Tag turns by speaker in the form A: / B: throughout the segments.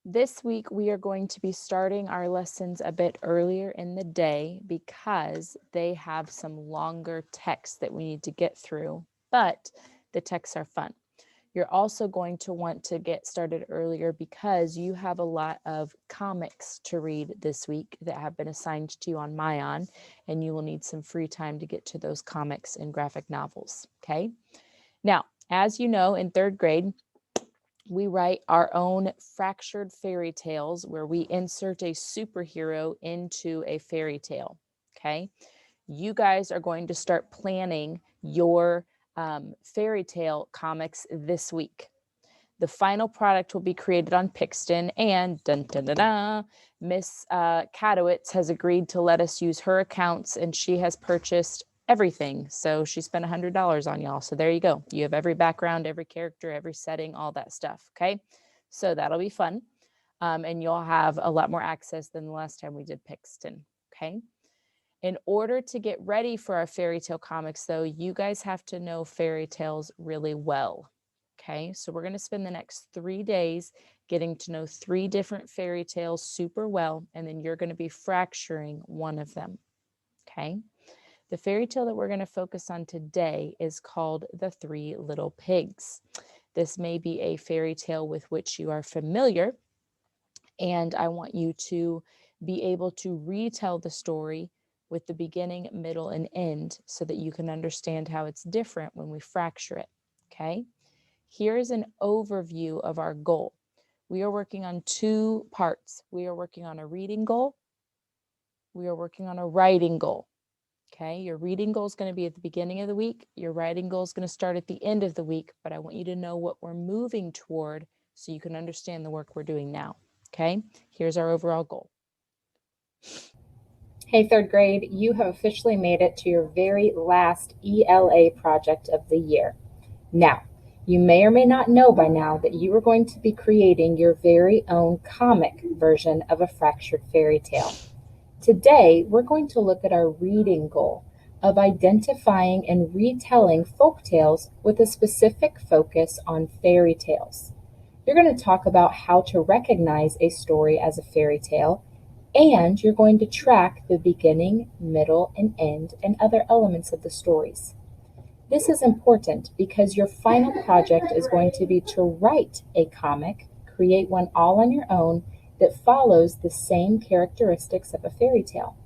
A: This week, we are going to be starting our lessons a bit earlier in the day because they have some longer texts that we need to get through, but the texts are fun. You're also going to want to get started earlier because you have a lot of comics to read this week that have been assigned to you on Mayan, and you will need some free time to get to those comics and graphic novels, okay? Now, as you know, in third grade, we write our own fractured fairy tales where we insert a superhero into a fairy tale, okay? You guys are going to start planning your fairy tale comics this week. The final product will be created on Pixton, and dun, dun, dun, dun, Miss Kadowitz has agreed to let us use her accounts, and she has purchased everything. So she spent $100 on y'all. So there you go. You have every background, every character, every setting, all that stuff. Okay. So that'll be fun. And you'll have a lot more access than the last time we did Pixton. Okay. In order to get ready for our fairy tale comics, though, you guys have to know fairy tales really well. Okay. So we're going to spend the next 3 days getting to know 3 different fairy tales super well. And then you're going to be fracturing one of them. Okay. The fairy tale that we're going to focus on today is called The Three Little Pigs. This may be a fairy tale with which you are familiar, and I want you to be able to retell the story with the beginning, middle, and end so that you can understand how it's different when we fracture it, okay? Here's an overview of our goal. We are working on 2 parts. We are working on a reading goal. We are working on a writing goal. Okay, your reading goal is going to be at the beginning of the week. Your writing goal is going to start at the end of the week, but I want you to know what we're moving toward so you can understand the work we're doing now. Okay, here's our overall goal.
B: Hey, third grade, you have officially made it to your very last ELA project of the year. Now, you may or may not know by now that you are going to be creating your very own comic version of a fractured fairy tale. Today, we're going to look at our reading goal of identifying and retelling folk tales with a specific focus on fairy tales. You're going to talk about how to recognize a story as a fairy tale, and you're going to track the beginning, middle, and end and other elements of the stories. This is important because your final project is going to be to write a comic, create one all on your own, that follows the same characteristics of a fairy tale.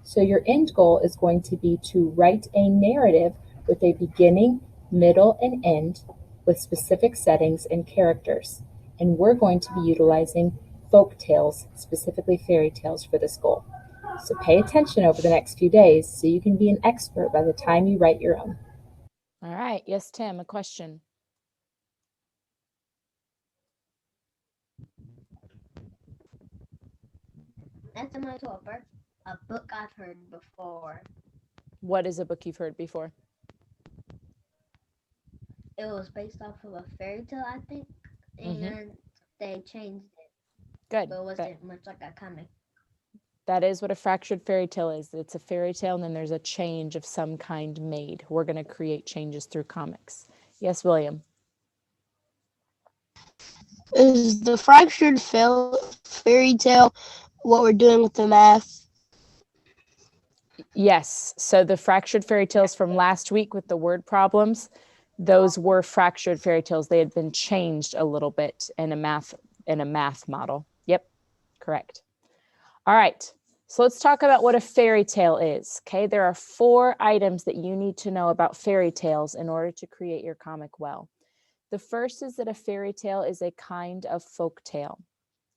B: So your end goal is going to be to write a narrative with a beginning, middle, and end with specific settings and characters. And we're going to be utilizing folk tales, specifically fairy tales, for this goal. So pay attention over the next few days so you can be an expert by the time you write your own.
A: All right, yes, Tim, a question.
C: That's similar to a book I've heard before.
A: What is a book you've heard before?
C: It was based off of a fairy tale, I think, and they changed it,
A: Good.
C: but it wasn't much like a comic.
A: That is what a fractured fairy tale is. It's a fairy tale, and then there's a change of some kind made. We're going to create changes through comics. Yes, William.
D: Is the fractured fairy tale what we're doing with the math?
A: Yes. So the fractured fairy tales from last week with the word problems, those were fractured fairy tales. They had been changed a little bit in a math model. Yep, correct. All right. So let's talk about what a fairy tale is. Okay, there are 4 items that you need to know about fairy tales in order to create your comic well. The first is that a fairy tale is a kind of folk tale.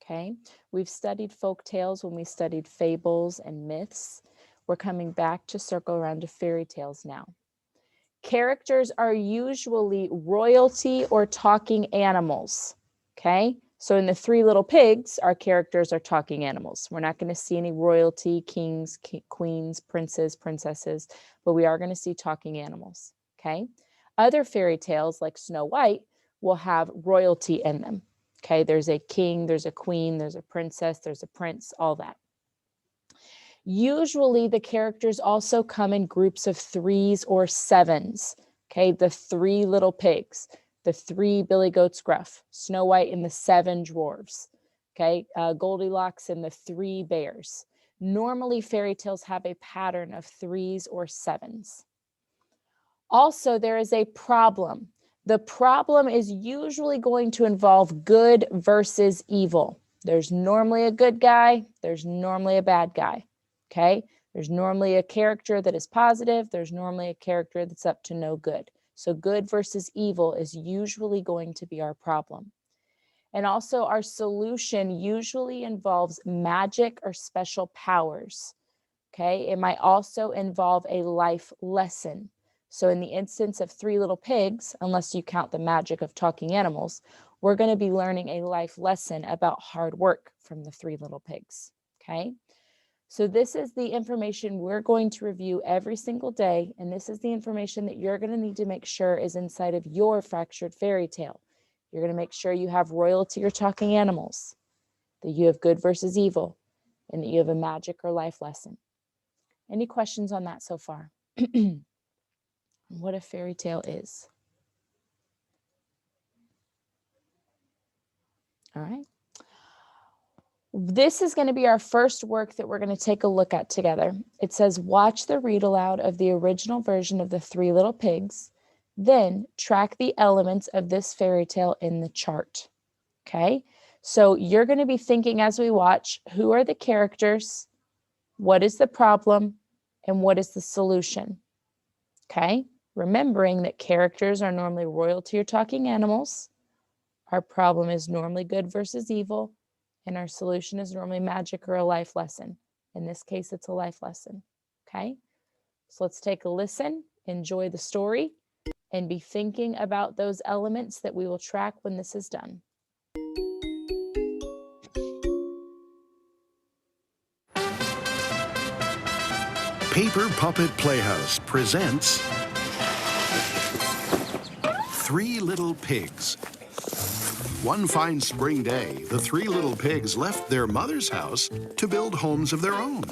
A: Okay, we've studied folk tales when we studied fables and myths. We're coming back to circle around to fairy tales now. Characters are usually royalty or talking animals. Okay, so in the 3 Little Pigs, our characters are talking animals. We're not going to see any royalty, kings, queens, princes, princesses, but we are going to see talking animals. Okay, other fairy tales like Snow White will have royalty in them. Okay, there's a king, there's a queen, there's a princess, there's a prince, all that. Usually the characters also come in groups of 3s or 7s. Okay, the 3 Little Pigs, the 3 Billy Goats Gruff, Snow White, and the 7 Dwarves. Okay, Goldilocks and the Three Bears. Normally, fairy tales have a pattern of 3s or 7s. Also, there is a problem. The problem is usually going to involve good versus evil. There's normally a good guy, there's normally a bad guy, okay? There's normally a character that is positive, there's normally a character that's up to no good. So good versus evil is usually going to be our problem. And also our solution usually involves magic or special powers, okay? It might also involve a life lesson. So in the instance of Three Little Pigs, unless you count the magic of talking animals, we're going to be learning a life lesson about hard work from the Three Little Pigs, okay? So this is the information we're going to review every single day, and this is the information that you're going to need to make sure is inside of your fractured fairy tale. You're going to make sure you have royalty or talking animals, that you have good versus evil, and that you have a magic or life lesson. Any questions on that so far? What a fairy tale is. All right. This is going to be our first work that we're going to take a look at together. It says, watch the read aloud of the original version of the Three Little Pigs, then track the elements of this fairy tale in the chart. Okay. So you're going to be thinking as we watch, who are the characters? What is the problem? And what is the solution? Okay. Remembering that characters are normally royalty or talking animals. Our problem is normally good versus evil. And our solution is normally magic or a life lesson. In this case, it's a life lesson. Okay. So let's take a listen, enjoy the story, and be thinking about those elements that we will track when this is done.
E: Paper Puppet Playhouse presents Three Little Pigs. One fine spring day, the three little pigs left their mother's house to build homes of their own.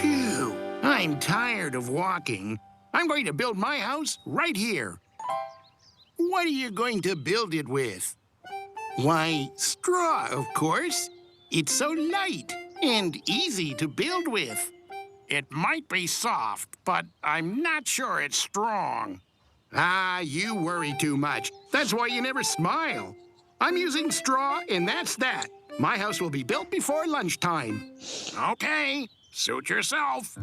F: Phew, I'm tired of walking. I'm going to build my house right here. What are you going to build it with? Why, straw, of course. It's so light and easy to build with. It might be soft, but I'm not sure it's strong. Ah, you worry too much. That's why you never smile. I'm using straw, and that's that. My house will be built before lunchtime. Okay, suit yourself.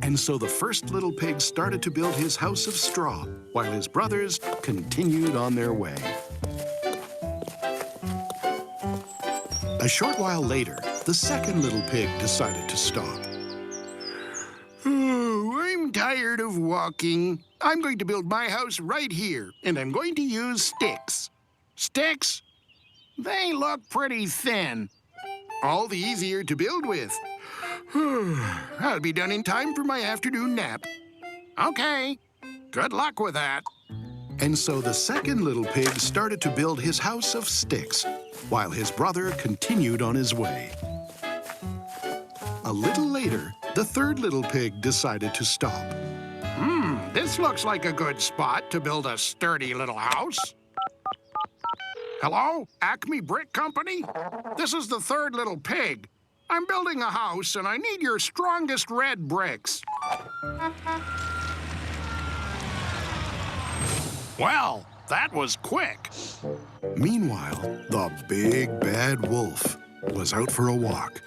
E: And so the first little pig started to build his house of straw, while his brothers continued on their way. A short while later, the second little pig decided to stop.
F: Oh, I'm tired of walking. I'm going to build my house right here, and I'm going to use sticks. Sticks? They look pretty thin. All the easier to build with. I'll be done in time for my afternoon nap. Okay, good luck with that.
E: And so the second little pig started to build his house of sticks, while his brother continued on his way. A little later, the third little pig decided to stop.
F: This looks like a good spot to build a sturdy little house. Hello, Acme Brick Company? This is the third little pig. I'm building a house, and I need your strongest red bricks. Well, that was quick.
E: Meanwhile, the big bad wolf was out for a walk.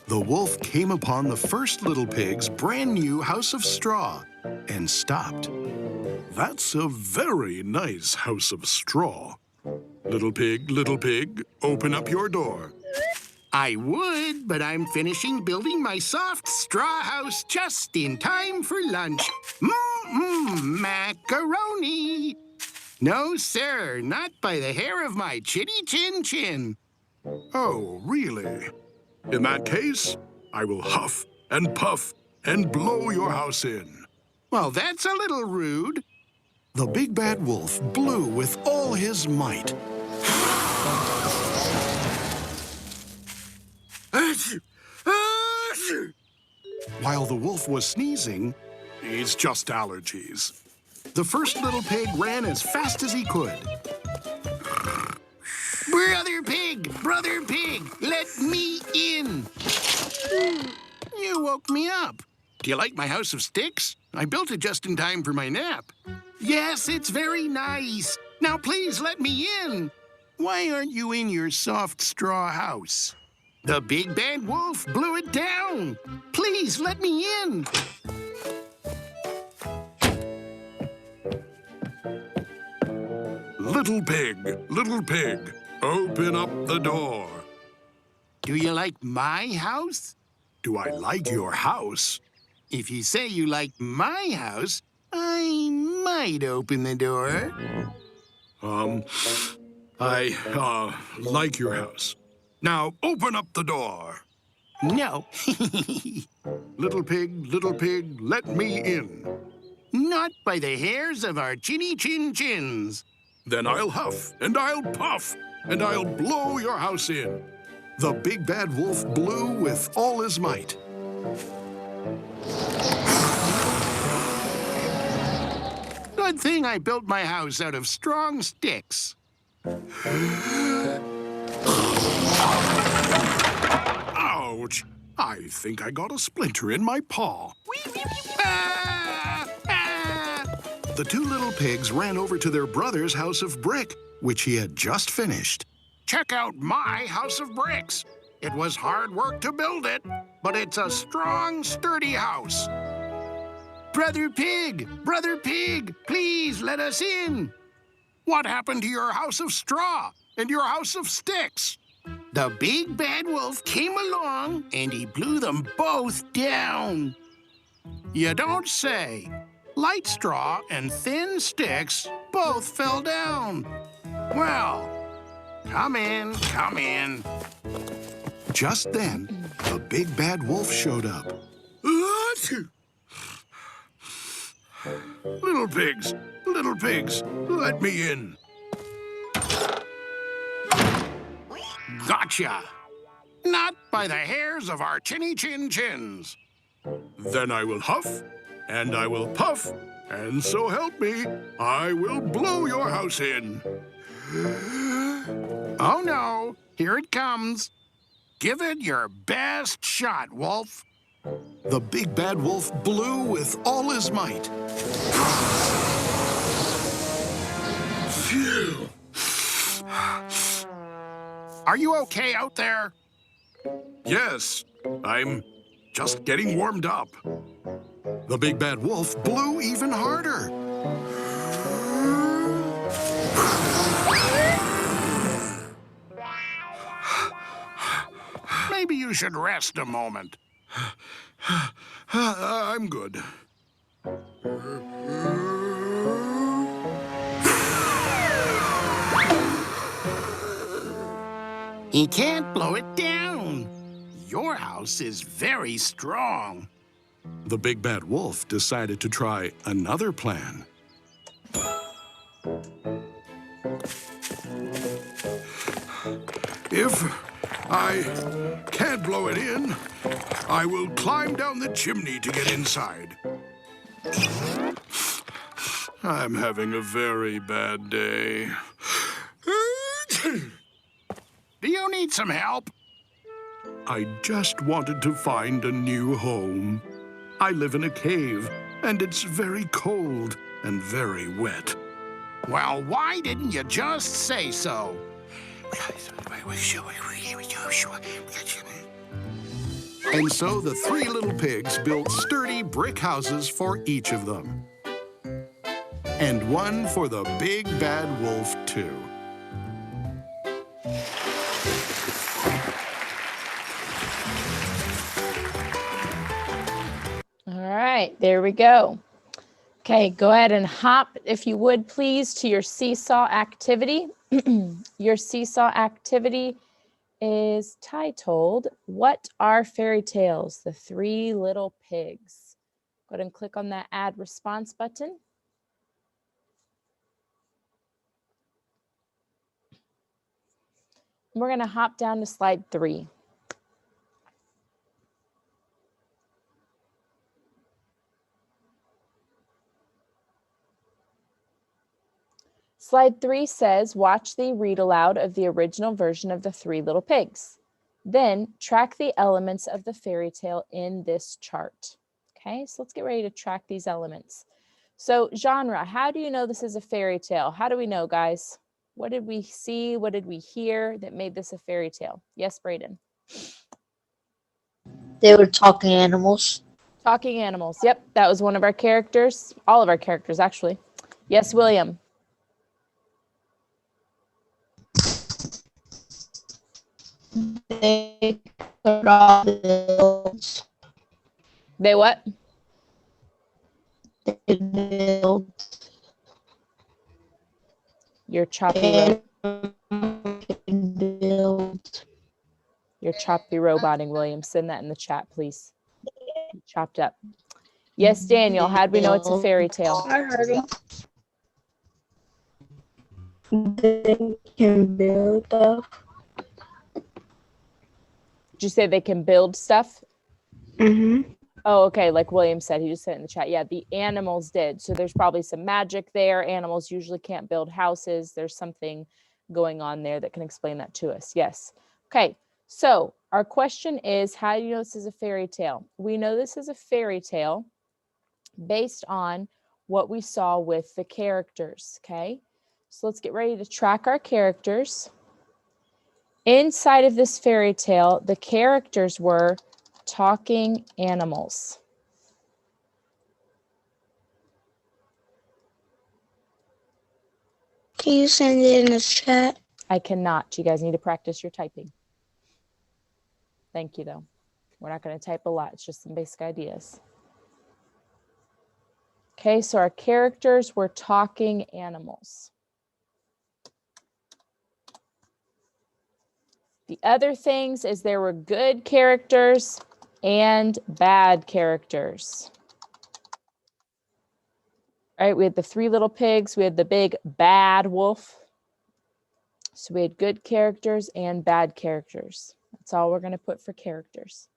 E: The wolf came upon the first little pig's brand new house of straw and stopped.
G: That's a very nice house of straw. Little pig, open up your door.
F: I would, but I'm finishing building my soft straw house just in time for lunch. Macaroni. No, sir, not by the hair of my chitty chin chin.
G: Oh, really? In that case, I will huff and puff and blow your house in.
F: Well, that's a little rude.
E: The big bad wolf blew with all his might. While the wolf was sneezing,
G: It's just allergies.
E: the first little pig ran as fast as he could.
F: Brother Pig, let me in. You woke me up. Do you like my house of sticks? I built it just in time for my nap. Yes, it's very nice. Now please let me in. Why aren't you in your soft straw house? The big bad wolf blew it down. Please let me in.
G: Little pig, open up the door.
F: Do you like my house?
G: Do I like your house?
F: If you say you like my house, I might open the door.
G: I like your house. Now open up the door.
F: No.
G: Little pig, let me in.
F: Not by the hairs of our chinny chin chins.
G: Then I'll huff and I'll puff and I'll blow your house in.
E: The big bad wolf blew with all his might.
F: Good thing I built my house out of strong sticks.
G: Ouch! I think I got a splinter in my paw.
F: Ah! Ah!
E: The two little pigs ran over to their brother's house of brick, which he had just finished.
F: Check out my house of bricks. It was hard work to build it, but it's a strong, sturdy house. Brother Pig, please let us in. What happened to your house of straw and your house of sticks? The big bad wolf came along and he blew them both down. You don't say. Light straw and thin sticks both fell down. Well, come in, come in.
E: Just then, the big bad wolf showed up.
G: Little pigs, let me in.
F: Gotcha. Not by the hairs of our chinny chin chins.
G: Then I will huff and I will puff, and so help me, I will blow your house in.
F: Oh no, here it comes. Give it your best shot, Wolf.
E: The big bad wolf blew with all his might.
G: Phew!
F: Are you okay out there?
G: Yes, I'm just getting warmed up.
E: The big bad wolf blew even harder.
F: Maybe you should rest a moment.
G: I'm good.
F: He can't blow it down. Your house is very strong.
E: The big bad wolf decided to try another plan.
G: If I can't blow it in, I will climb down the chimney to get inside. I'm having a very bad day.
F: Do you need some help?
G: I just wanted to find a new home. I live in a cave, and it's very cold and very wet.
F: Well, why didn't you just say so?
E: And so the three little pigs built sturdy brick houses for each of them. And one for the big bad wolf, too.
A: All right, there we go. Okay, go ahead and hop, if you would, please, to your seesaw activity. Your seesaw activity is titled, What Are Fairy Tales? The Three Little Pigs. Go ahead and click on that Add Response button. We're going to hop down to slide 3. Slide 3 says, watch the read aloud of the original version of the Three Little Pigs. Then track the elements of the fairy tale in this chart. Okay, so let's get ready to track these elements. So genre, how do you know this is a fairy tale? How do we know, guys? What did we see? What did we hear that made this a fairy tale? Yes, Brayden.
D: They were talking animals.
A: Talking animals. Yep, that was one of our characters. All of our characters, actually. Yes, William.
D: They could all build.
A: They what?
D: They build.
A: You're choppy
D: Build.
A: You're choppy roboting, William. Send that in the chat, please. You chopped up. Yes, Daniel. How'd we know it's a fairy tale?
D: I heard him. They can build stuff.
A: Did you say they can build stuff?
D: Mm-hmm.
A: Oh, okay. Like William said, he just said it in the chat. Yeah, the animals did. So there's probably some magic there. Animals usually can't build houses. There's something going on there that can explain that to us. Yes. Okay. So our question is, how do you know this is a fairy tale? We know this is a fairy tale based on what we saw with the characters. Okay. So let's get ready to track our characters. Inside of this fairy tale, the characters were talking animals.
D: Can you send it in the chat?
A: I cannot. You guys need to practice your typing. Thank you, though. We're not going to type a lot. It's just some basic ideas. Okay, so our characters were talking animals. The other things is there were good characters and bad characters. All right, we had the Three Little Pigs. We had the big bad wolf. So we had good characters and bad characters. That's all we're going to put for characters.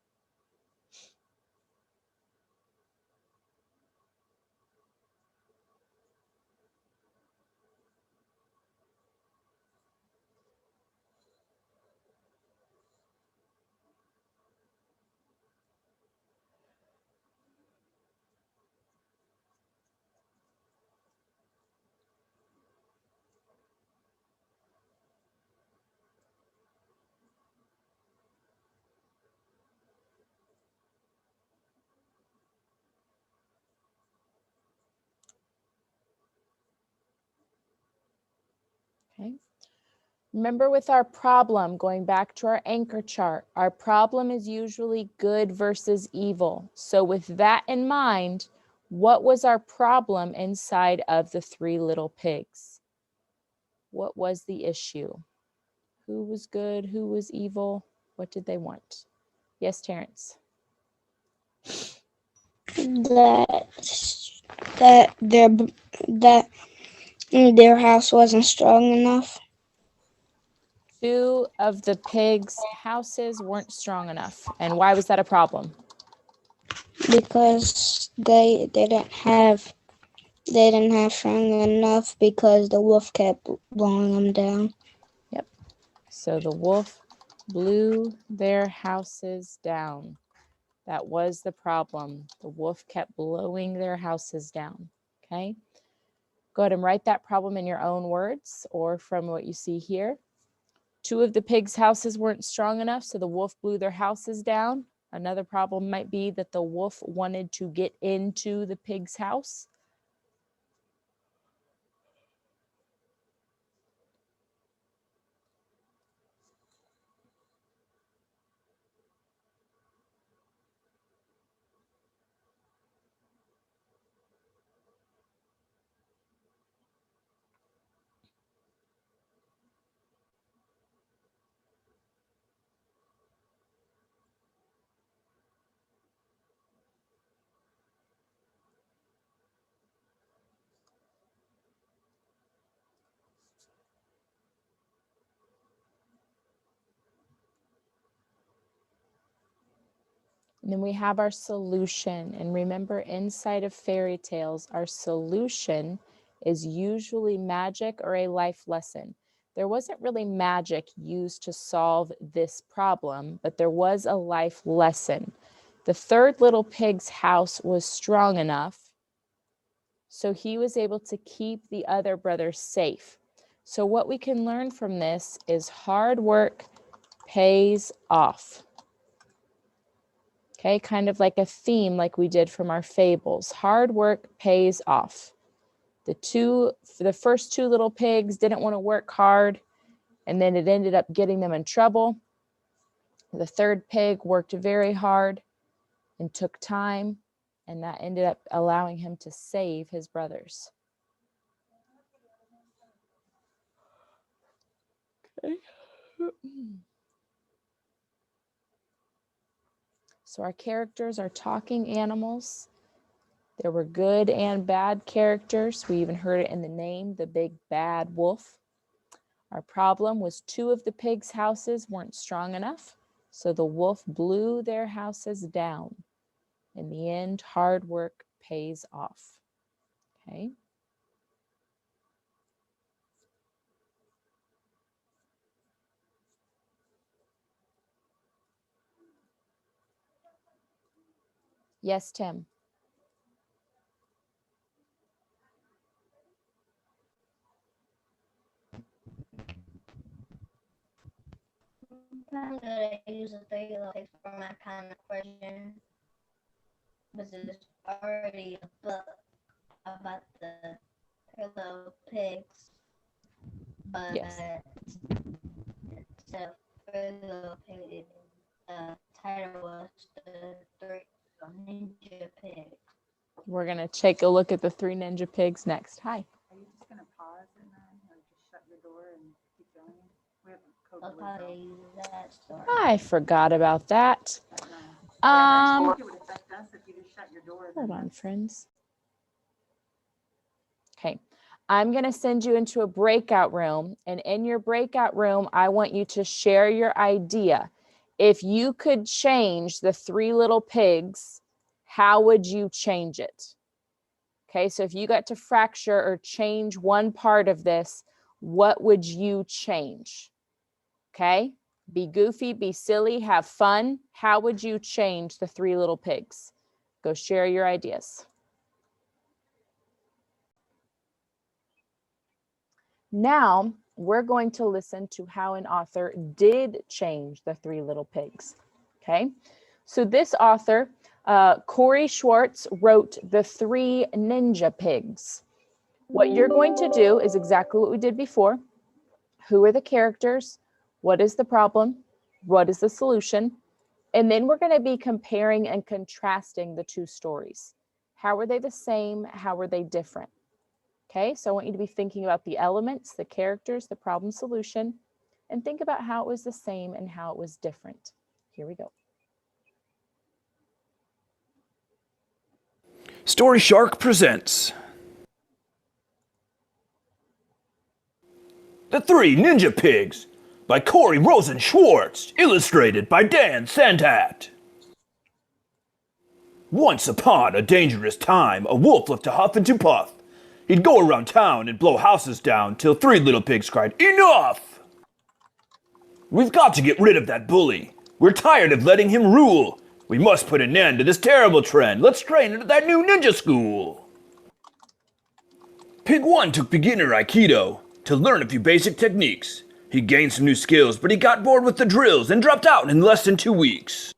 A: Okay. Remember with our problem, going back to our anchor chart, our problem is usually good versus evil. So with that in mind, what was our problem inside of the Three Little Pigs? What was the issue? Who was good? Who was evil? What did they want? Yes, Terrence.
D: That their house wasn't strong enough.
A: Two of the pigs' houses weren't strong enough. And why was that a problem?
D: Because they didn't have strong enough because the wolf kept blowing them down.
A: Yep. So the wolf blew their houses down. That was the problem. The wolf kept blowing their houses down. Okay. Go ahead and write that problem in your own words or from what you see here. Two of the pigs' houses weren't strong enough, so the wolf blew their houses down. Another problem might be that the wolf wanted to get into the pig's house. And then we have our solution. And remember, inside of fairy tales, our solution is usually magic or a life lesson. There wasn't really magic used to solve this problem, but there was a life lesson. The third little pig's house was strong enough, so he was able to keep the other brothers safe. So what we can learn from this is hard work pays off. Okay, kind of like a theme like we did from our fables. Hard work pays off. The first two little pigs didn't want to work hard, and then it ended up getting them in trouble. The third pig worked very hard and took time, and that ended up allowing him to save his brothers. Okay. So our characters are talking animals. There were good and bad characters. We even heard it in the name, the big bad wolf. Our problem was two of the pigs' houses weren't strong enough, so the wolf blew their houses down. In the end, hard work pays off. Okay. Yes, Tim.
C: I'm gonna use a 3 little pigs for my kind of question. But there's already a book about the 3 little pigs. But
A: Yes.
C: instead of 3 little pigs, the title was the 3 Ninja Pigs.
A: We're going to take a look at the 3 ninja pigs next. Hi.
H: Are you just going to pause and or just shut your door and keep going? We have a code
C: I'll probably use that story.
A: I forgot about that.
H: I think it would affect us if you just shut your door.
A: Hold on, friends. Okay. I'm going to send you into a breakout room, and in your breakout room, I want you to share your idea. If you could change the 3 little pigs, how would you change it? Okay, so if you got to fracture or change one part of this, what would you change? Okay, be goofy, be silly, have fun. How would you change the 3 little pigs? Go share your ideas. Now, we're going to listen to how an author did change the 3 little pigs. Okay, so this author, Corey Schwartz, wrote The 3 Ninja Pigs. What you're going to do is exactly what we did before. Who are the characters? What is the problem? What is the solution? And then we're going to be comparing and contrasting the 2 stories. How were they the same? How were they different? Okay, so I want you to be thinking about the elements, the characters, the problem solution, and think about how it was the same and how it was different. Here we go.
I: Story Shark presents The 3 Ninja Pigs by Corey Rosen Schwartz, illustrated by Dan Santat. Once upon a dangerous time, a wolf lived to huff and to puff. He'd go around town and blow houses down till 3 little pigs cried, "Enough! We've got to get rid of that bully. We're tired of letting him rule. We must put an end to this terrible trend. Let's train into that new ninja school." Pig 1 took beginner Aikido to learn a few basic techniques. He gained some new skills, but he got bored with the drills and dropped out in less than 2 weeks.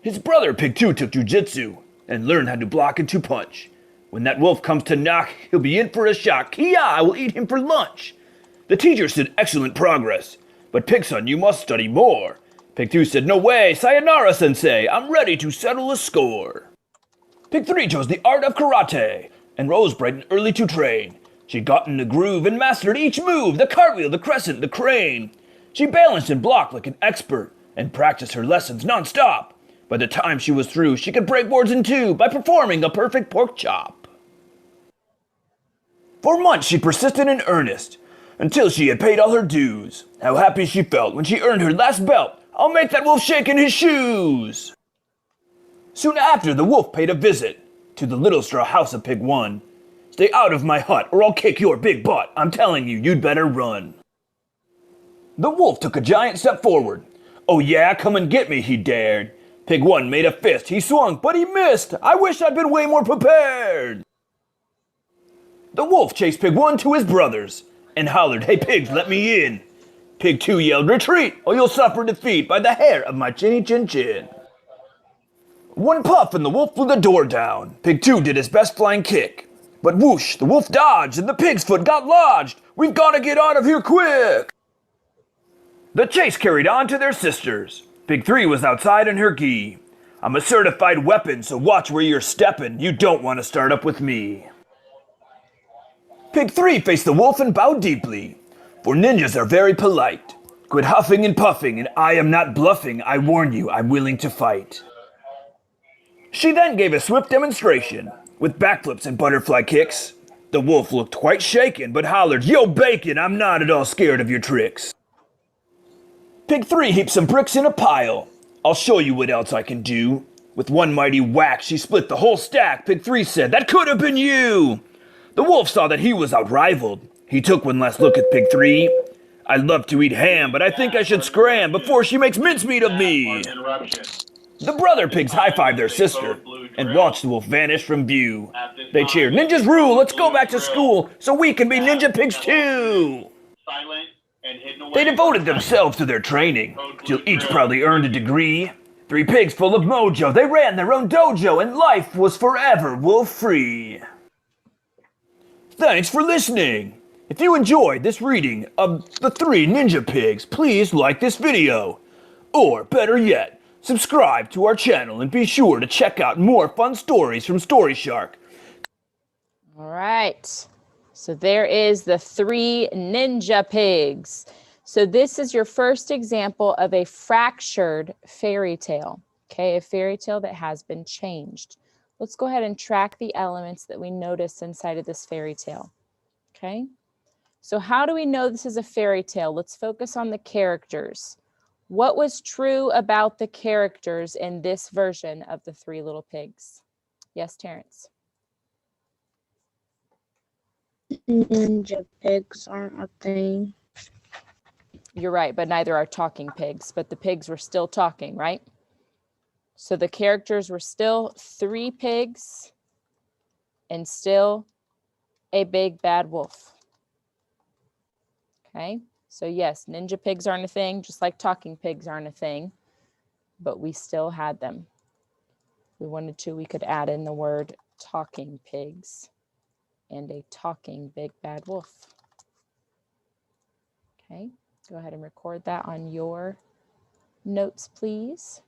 I: His brother Pig 2 took jujitsu and learned how to block and to punch. When that wolf comes to knock, he'll be in for a shock. Kia, I will eat him for lunch. The teacher said excellent progress, but Pig-son, you must study more. Pig 2 said, no way, sayonara sensei, I'm ready to settle a score. Pig 3 chose the art of karate and rose bright and early to train. She got in the groove and mastered each move, the cartwheel, the crescent, the crane. She balanced and blocked like an expert and practiced her lessons non-stop. By the time she was through, she could break boards in 2 by performing a perfect pork chop. For months she persisted in earnest, until she had paid all her dues. How happy she felt when she earned her last belt. I'll make that wolf shake in his shoes. Soon after, the wolf paid a visit to the little straw house of Pig 1. Stay out of my hut or I'll kick your big butt. I'm telling you, you'd better run. The wolf took a giant step forward. Oh yeah, come and get me, he dared. Pig 1 made a fist. He swung, but he missed. I wish I'd been way more prepared. The wolf chased Pig 1 to his brothers and hollered, hey pigs, let me in. Pig 2 yelled, retreat, or you'll suffer defeat by the hair of my chinny chin chin. One puff and the wolf flew the door down. Pig 2 did his best flying kick. But whoosh, the wolf dodged and the pig's foot got lodged. We've got to get out of here quick. The chase carried on to their sisters. Pig 3 was outside in her gi. I'm a certified weapon, so watch where you're stepping. You don't want to start up with me. Pig 3 faced the wolf and bowed deeply. For ninjas are very polite. Quit huffing and puffing, and I am not bluffing. I warn you, I'm willing to fight. She then gave a swift demonstration, with backflips and butterfly kicks. The wolf looked quite shaken, but hollered, yo bacon, I'm not at all scared of your tricks. Pig 3 heaped some bricks in a pile. I'll show you what else I can do. With one mighty whack, she split the whole stack. Pig 3 said, that could have been you. The wolf saw that he was outrivaled. He took one last look at Pig 3. I love to eat ham, but I think I should scram before she makes mincemeat of me. The brother pigs high-fived their sister and watched the wolf vanish from view. They cheered, ninjas rule, let's go back to school so we can be ninja pigs too. They devoted themselves to their training, till each proudly earned a degree. 3 pigs full of mojo, they ran their own dojo, and life was forever wolf-free. Thanks for listening. If you enjoyed this reading of The 3 Ninja Pigs, please like this video. Or, better yet, subscribe to our channel and be sure to check out more fun stories from Story Shark.
A: All right. So there is the 3 Ninja Pigs. So this is your first example of a fractured fairy tale. Okay, a fairy tale that has been changed. Let's go ahead and track the elements that we notice inside of this fairy tale. Okay, so how do we know this is a fairy tale? Let's focus on the characters. What was true about the characters in this version of the 3 Little Pigs? Yes, Terrence.
D: Ninja pigs aren't a thing.
A: You're right, but neither are talking pigs, but the pigs were still talking, right? So the characters were still 3 pigs and still a big bad wolf. Okay, so yes, ninja pigs aren't a thing, just like talking pigs aren't a thing, but we still had them. If we wanted to, we could add in the word talking pigs and a talking big bad wolf. Okay, go ahead and record that on your notes, please.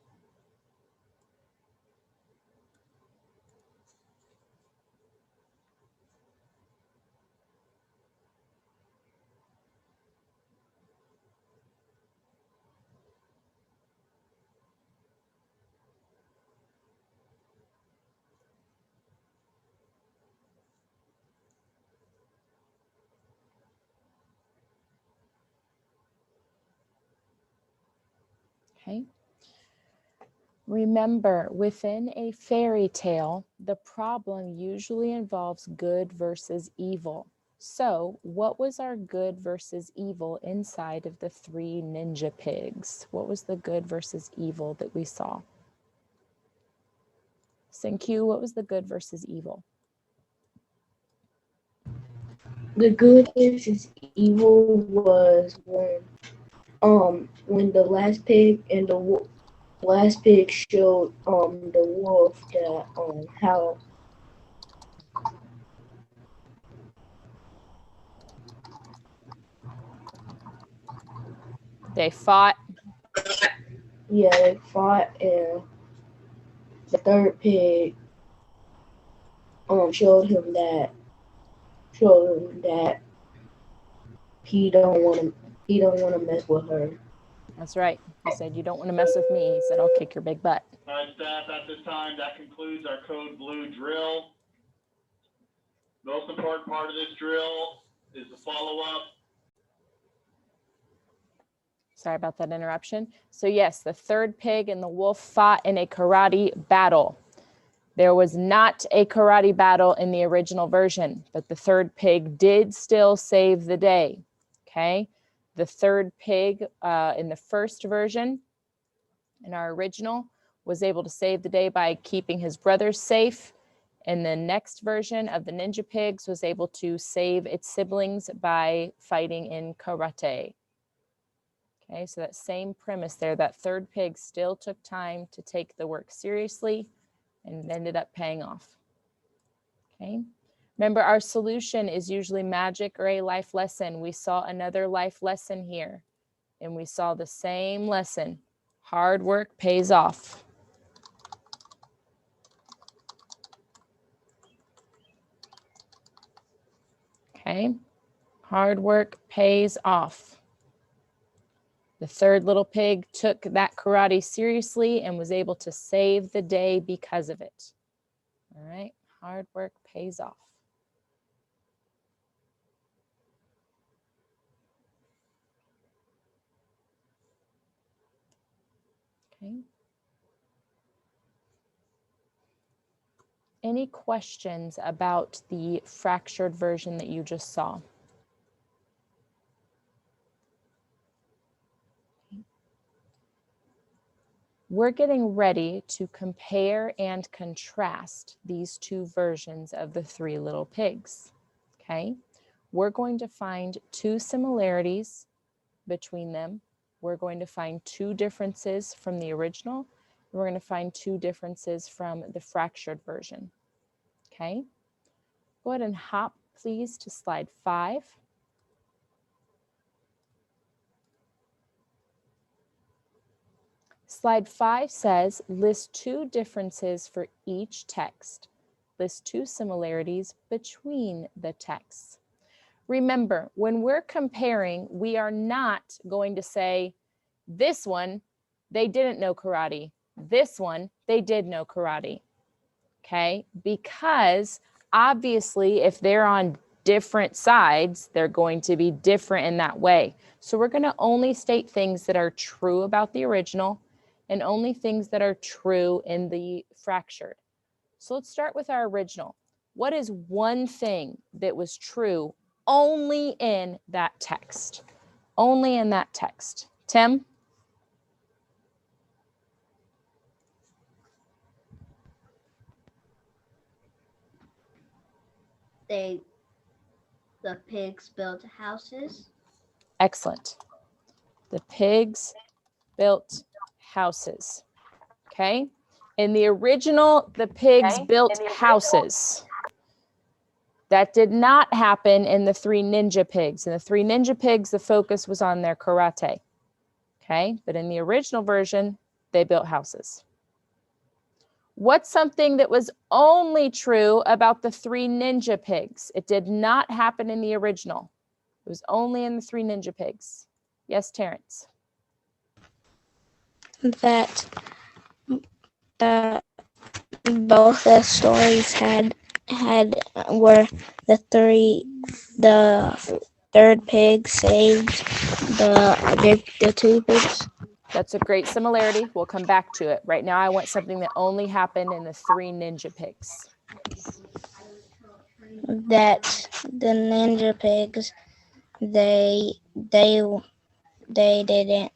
A: Okay. Remember, within a fairy tale, the problem usually involves good versus evil. So, what was our good versus evil inside of the 3 ninja pigs? What was the good versus evil that we saw? Q, what was the good versus evil?
D: The good versus evil was when the last pig and the last pig showed the wolf that how
A: They fought.
D: yeah they fought, and the third pig showed him that he don't want to mess with her.
A: That's right. He said, you don't want to mess with me. He said, I'll kick your big butt.
J: All right, staff, at this time, that concludes our Code Blue drill. The most important part of this drill is the follow-up.
A: Sorry about that interruption. So yes, the third pig and the wolf fought in a karate battle. There was not a karate battle in the original version, but the third pig did still save the day. Okay. The third pig in the first version, in our original, was able to save the day by keeping his brothers safe. And the next version of the Ninja Pigs was able to save its siblings by fighting in karate. Okay, so that same premise there, that third pig still took time to take the work seriously and ended up paying off. Okay, remember our solution is usually magic or a life lesson. We saw another life lesson here, and we saw the same lesson. Hard work pays off. Okay, hard work pays off. The third little pig took that karate seriously and was able to save the day because of it. All right, hard work pays off. Okay. Any questions about the fractured version that you just saw? We're getting ready to compare and contrast these two versions of the three little pigs. Okay, we're going to find two similarities between them. We're going to find two differences from the original. We're going to find two differences from the fractured version. Okay, go ahead and hop, please, to slide 5. Slide 5 says, list two differences for each text. List two similarities between the texts. Remember, when we're comparing, we are not going to say, this one, they didn't know karate. This one, they did know karate. Okay? Because obviously, if they're on different sides, they're going to be different in that way. So we're going to only state things that are true about the original and only things that are true in the fractured. So let's start with our original. What is one thing that was true only in that text? Only in that text. Tim?
C: The pigs built houses.
A: Excellent. The pigs built houses. Okay? In the original, the pigs built houses. That did not happen in the three ninja pigs. In the three ninja pigs, the focus was on their karate. Okay? But in the original version, they built houses. What's something that was only true about the three ninja pigs? It did not happen in the original. It was only in the three ninja pigs. Yes, Terrence.
D: That both the stories were the third pig saved the two pigs.
A: That's a great similarity. We'll come back to it. Right now, I want something that only happened in the three ninja pigs.
D: That the ninja pigs, they didn't.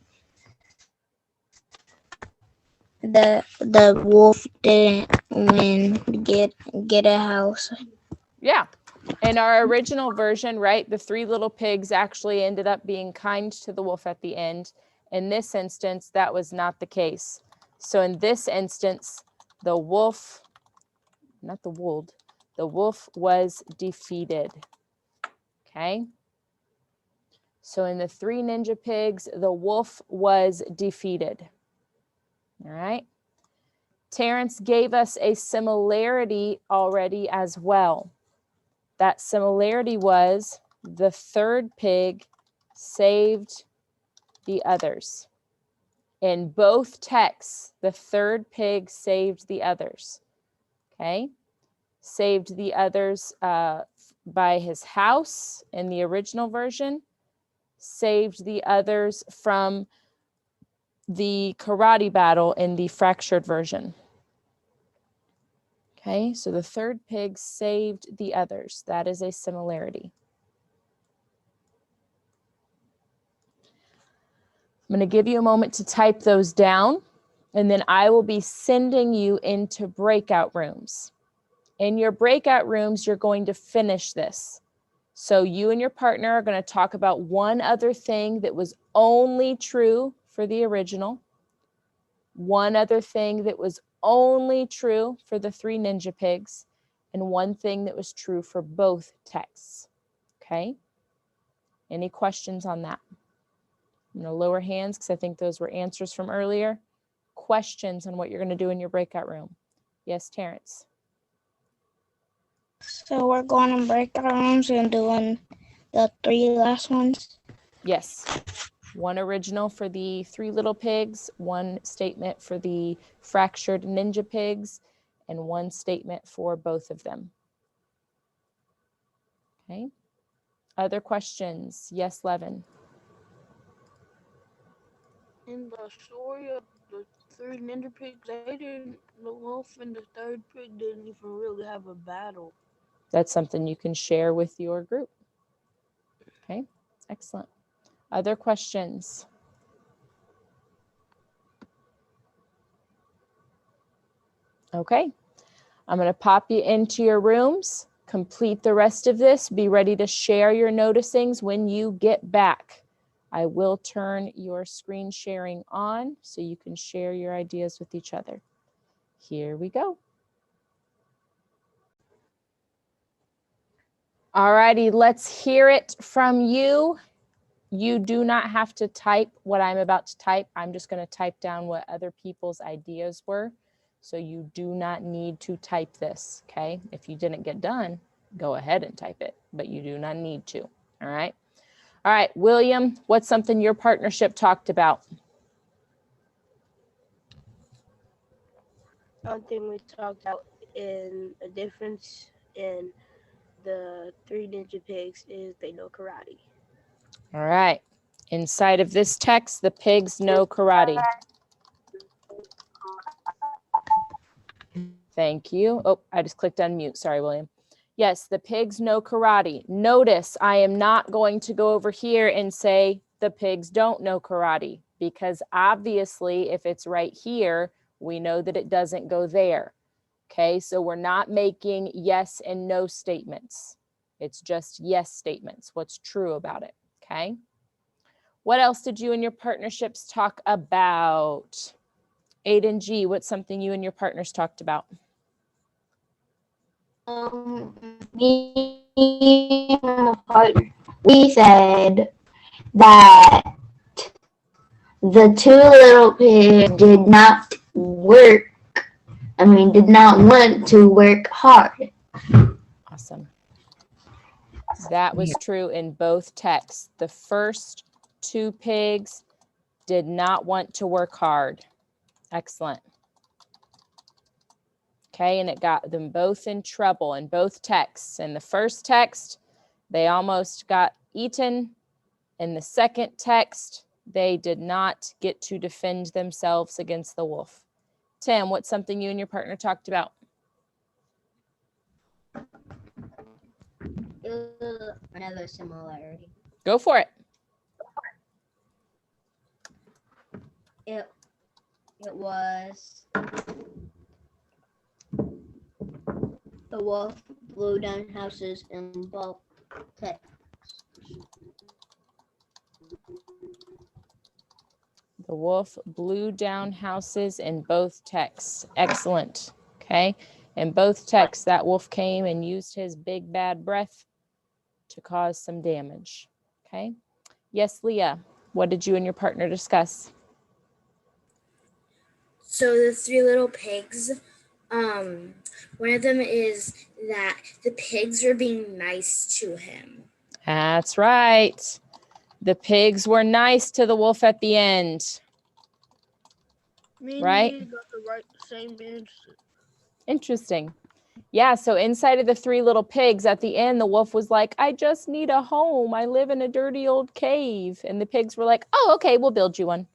D: The wolf didn't get a house.
A: Yeah. In our original version, right, the three little pigs actually ended up being kind to the wolf at the end. In this instance, that was not the case. So in this instance, the wolf was defeated. Okay. So in the three ninja pigs, the wolf was defeated. All right. Terrence gave us a similarity already as well. That similarity was the third pig saved the others. In both texts, the third pig saved the others. Okay? Saved the others by his house in the original version. Saved the others from the karate battle in the fractured version. Okay, so the third pig saved the others. That is a similarity. I'm going to give you a moment to type those down, and then I will be sending you into breakout rooms. In your breakout rooms, you're going to finish this. So you and your partner are going to talk about one other thing that was only true for the original, one other thing that was only true for the 3 ninja pigs, and one thing that was true for both texts. Okay? Any questions on that? I'm going to lower hands because I think those were answers from earlier. Questions on what you're going to do in your breakout room? Yes, Terrence.
D: So we're going in breakout rooms and doing the 3 last ones?
A: Yes. One original for the 3 little pigs, one statement for the fractured ninja pigs, and one statement for both of them. Okay. Other questions? Yes, Levin.
K: In the story of the 3 ninja pigs, the wolf and the third pig didn't even really have a battle.
A: That's something you can share with your group. Okay, excellent. Other questions? Okay, I'm going to pop you into your rooms, complete the rest of this, be ready to share your noticings when you get back. I will turn your screen sharing on so you can share your ideas with each other. Here we go. All righty, let's hear it from you. You do not have to type what I'm about to type. I'm just going to type down what other people's ideas were. So you do not need to type this, okay? If you didn't get done, go ahead and type it, but you do not need to, all right? All right, William, what's something your partnership talked about?
K: One thing we talked about in a difference in the 3 ninja pigs is they know karate.
A: All right. Inside of this text, the pigs know karate. Thank you. Oh, I just clicked unmute. Sorry, William. Yes, the pigs know karate. Notice I am not going to go over here and say the pigs don't know karate, because obviously if it's right here, we know that it doesn't go there. Okay, so we're not making yes and no statements. It's just yes statements. What's true about it, okay? What else did you and your partnerships talk about? Aiden G, what's something you and your partners talked about?
D: Me and my partner, we said that the 2 little pigs did not want to work hard.
A: Awesome. That was true in both texts. The first 2 pigs did not want to work hard. Excellent. Okay, and it got them both in trouble in both texts. In the first text, they almost got eaten. In the second text, they did not get to defend themselves against the wolf. Tim, what's something you and your partner talked about?
C: Another similarity.
A: Go for it.
C: It was the wolf blew down houses in both texts.
A: The wolf blew down houses in both texts. Excellent. Okay. In both texts, that wolf came and used his big bad breath to cause some damage. Okay. Yes, Leah, what did you and your partner discuss?
L: So the 3 little pigs, one of them is that the pigs were being nice to him.
A: That's right. The pigs were nice to the wolf at the end.
K: Me and
A: right?
K: you got the same answer.
A: Interesting. Yeah, so inside of the 3 little pigs, at the end, the wolf was like, I just need a home. I live in a dirty old cave. And the pigs were like, oh, okay, we'll build you one,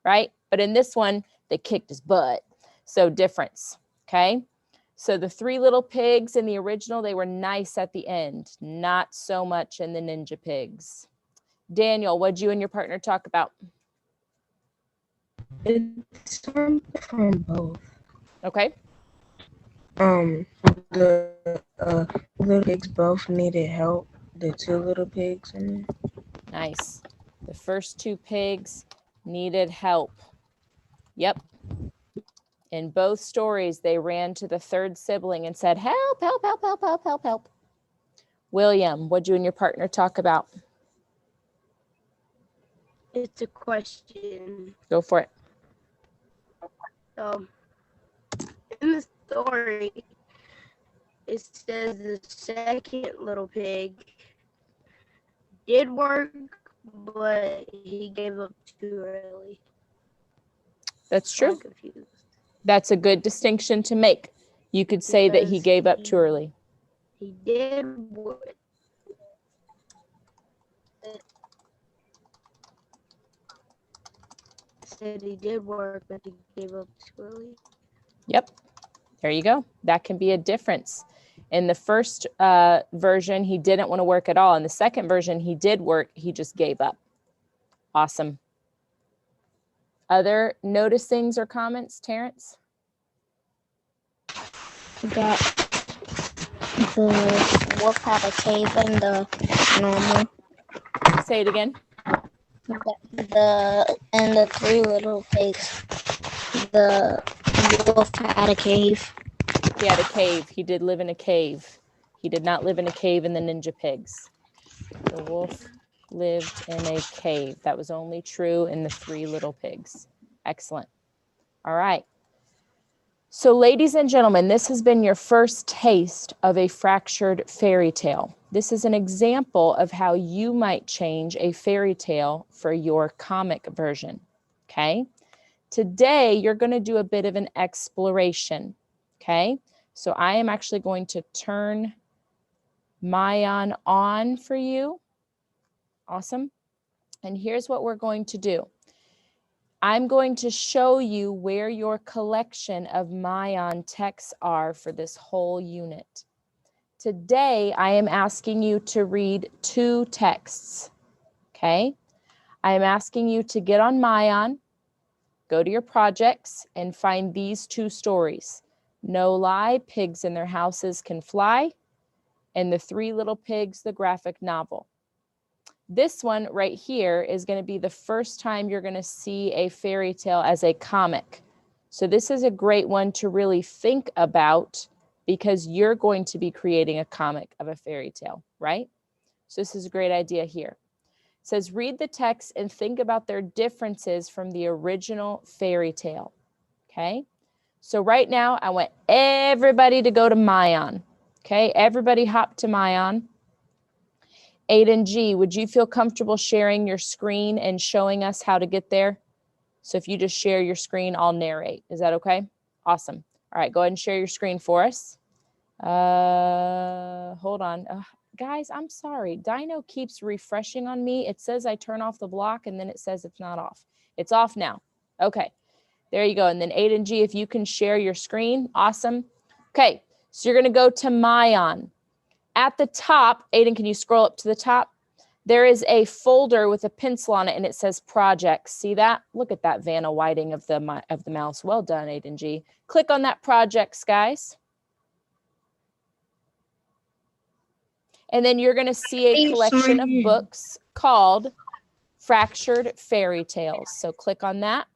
A: right? But in this one, they kicked his butt. So difference, okay? So the Three Little Pigs in the original, they were nice at the end, not so much in the Ninja Pigs. Daniel, what'd you and your partner talk about?
M: It's from both.
A: Okay.
M: The little pigs both needed help. The two little pigs in there.
A: Nice. The first two pigs needed help. Yep. In both stories, they ran to the third sibling and said, help, help, help, help, help, help, help. William, what'd you and your partner talk about?
K: It's a question.
A: Go for it.
K: So, in the story, it says the second little pig did work, but he gave up too early.
A: That's
K: So I'm
A: true.
K: confused.
A: That's a good distinction to make. You could say that he
K: Because
A: gave up too early.
K: He did work. Said he did work, but he gave up too early.
A: Yep. There you go. That can be a difference. In the first version, he didn't want to work at all. In the second version, he did work. He just gave up. Awesome. Other noticings or comments, Terrence?
D: That the wolf had a cave in the normal.
A: Say it again.
D: And the Three Little Pigs, the wolf had a cave.
A: He had a cave. He did live in a cave. He did not live in a cave in the Ninja Pigs. The wolf lived in a cave. That was only true in the Three Little Pigs. Excellent. All right. So, ladies and gentlemen, this has been your first taste of a fractured fairy tale. This is an example of how you might change a fairy tale for your comic version. Okay. Today, you're going to do a bit of an exploration. Okay. So I am actually going to turn Mayan on for you. Awesome. And here's what we're going to do. I'm going to show you where your collection of Mayan texts are for this whole unit. Today, I am asking you to read 2 texts, okay? I am asking you to get on Mayan, go to your projects, and find these 2 stories. No Lie, Pigs in Their Houses Can Fly, and The Three Little Pigs, the graphic novel. This one right here is going to be the first time you're going to see a fairy tale as a comic. So this is a great one to really think about because you're going to be creating a comic of a fairy tale, right? So this is a great idea here. It says, read the text and think about their differences from the original fairy tale. Okay? So right now, I want everybody to go to Mayan. Okay? Everybody hop to Mayan. Aiden G, would you feel comfortable sharing your screen and showing us how to get there? So if you just share your screen, I'll narrate. Is that okay? Awesome. All right, go ahead and share your screen for us. Hold on. Guys, I'm sorry. Dino keeps refreshing on me. It says I turn off the block and then it says it's not off. It's off now. Okay, there you go. And then Aiden G, if you can share your screen, awesome. Okay, so you're gonna go to Mayan. At the top, Aiden, can you scroll up to the top? There is a folder with a pencil on it, and it says projects. See that? Look at that Vanna Whiting of the mouse. Well done, Aiden G. Click on that projects, guys. And then you're going to see a collection of books called Fractured Fairy Tales. So click on that.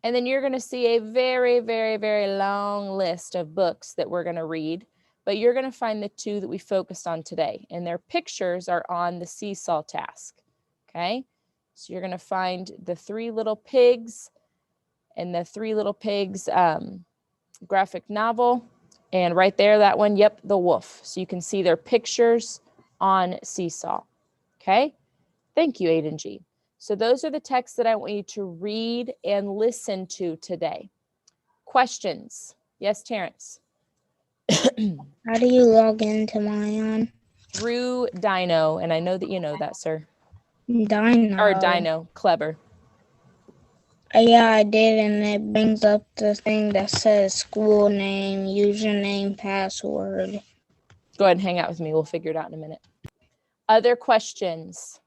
A: And then you're going to see a very, very, very long list of books that we're going to read. But you're going to find the 2 that we focused on today. And their pictures are on the seesaw task. Okay? So you're going to find the Three Little Pigs and the Three Little Pigs graphic novel. And right there, that one, yep, the wolf. So you can see their pictures on seesaw. Okay? Thank you, Aiden G. So those are the texts that I want you to read and listen to today. Questions? Yes, Terrence?
D: How do you log into Mayan?
A: Through Dino, and I know that you know that, sir.
D: Dino.
A: Or Dino, clever.
D: Yeah, I did, and it brings up the thing that says school name, username, password.
A: Go ahead and hang out with me. We'll figure it out in a minute. Other questions?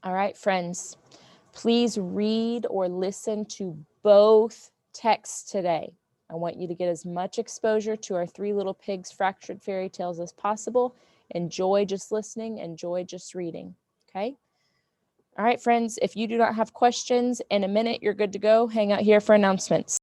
A: All right, friends, please read or listen to both texts today. I want you to get as much exposure to our Three Little Pigs fractured fairy tales as possible. Enjoy just listening, enjoy just reading, okay? All right, friends, if you do not have questions, in a minute, you're good to go. Hang out here for announcements.